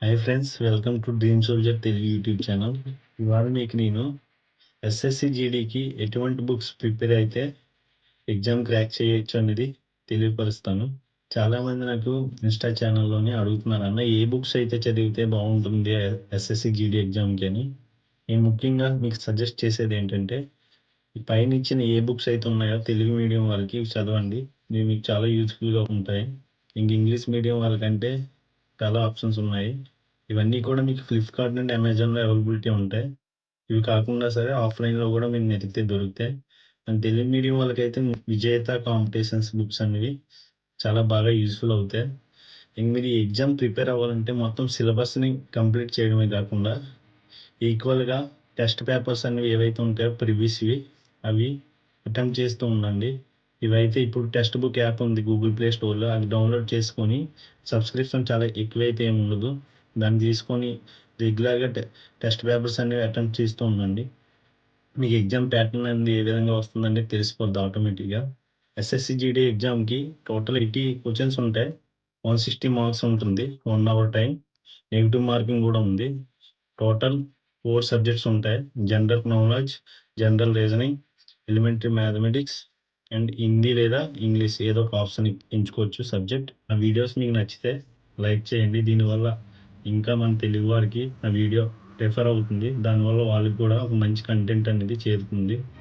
Hi friends, welcome to dream soldier Telugu YouTube channel. ఇవాళ మీకు నేను ఎస్ఎస్సి జీడీకి ఎటువంటి బుక్స్ ప్రిపేర్ అయితే ఎగ్జామ్ క్రాక్ చేయొచ్చు అనేది తెలియపరుస్తాను. చాలామంది నాకు ఇన్స్టా ఛానల్లోనే అడుగుతున్నారు, అన్న ఏ బుక్స్ అయితే చదివితే బాగుంటుంది ఎస్ఎస్సి జీడీ ఎగ్జామ్కి అని. నేను ముఖ్యంగా మీకు సజెస్ట్ చేసేది ఏంటంటే, ఈ పైన ఇచ్చిన ఏ బుక్స్ అయితే ఉన్నాయో తెలుగు మీడియం వాళ్ళకి ఇవి చదవండి. ఇవి మీకు చాలా యూస్ఫుల్గా ఉంటాయి. ఇంగ్లీష్ మీడియం వాళ్ళకంటే చాలా ఆప్షన్స్ ఉన్నాయి. ఇవన్నీ కూడా మీకు ఫ్లిప్‌కార్ట్ నుండి, అమెజాన్‌లో అవైలబిలిటీ ఉంటాయి. ఇవి కాకుండా సరే ఆఫ్‌లైన్‌లో కూడా మీరు వెతికితే దొరుకుతాయి. అండ్ తెలుగు మీడియం వాళ్ళకైతే విజేత కాంపిటీషన్స్ బుక్స్ అనేవి చాలా బాగా యూజ్‌ఫుల్ అవుతాయి. ఇంక మీరు ఈ ఎగ్జామ్ ప్రిపేర్ అవ్వాలంటే మొత్తం సిలబస్‌ని కంప్లీట్ చేయడమే కాకుండా ఈక్వల్‌గా టెస్ట్ పేపర్స్ అనేవి ఏవైతే ఉంటాయో ప్రీవియస్‌వి అవి అటెంప్ట్ చేస్తూ ఉండండి. ఇవైతే ఇప్పుడు టెక్స్ట్ బుక్ యాప్ ఉంది గూగుల్ ప్లే స్టోర్‌లో, అది డౌన్‌లోడ్ చేసుకొని సబ్స్క్రిప్షన్ చాలా ఎక్కువైతే ఏమి ఉండదు. దాన్ని తీసుకొని రెగ్యులర్‌గా టెస్ట్ పేపర్స్ అనేవి అటెంప్ట్ చేస్తూ ఉండండి. మీకు ఎగ్జామ్ ప్యాటర్న్ అనేది ఏ విధంగా వస్తుందంటే తెలిసిపోద్ది ఆటోమేటిక్‌గా. ఎస్ఎస్‌సి జీడీ ఎగ్జామ్‌కి టోటల్ 80 క్వెషన్స్ ఉంటాయి. 160 మార్క్స్ ఉంటుంది. 1 అవర్ టైం. నెగెటివ్ మార్కింగ్ కూడా ఉంది. టోటల్ 4 సబ్జెక్ట్స్ ఉంటాయి. General knowledge, general reasoning, elementary mathematics and Hindi లేదా ఇంగ్లీష్ ఏదో ఒక ఆప్షన్ ఎంచుకోవచ్చు సబ్జెక్ట్. ఆ వీడియోస్ మీకు నచ్చితే లైక్ చేయండి. దీనివల్ల ఇంకా మన తెలుగు వారికి ఆ వీడియో రిఫర్ అవుతుంది. దానివల్ల వాళ్ళకి కూడా ఒక మంచి కంటెంట్ అనేది చేరుతుంది.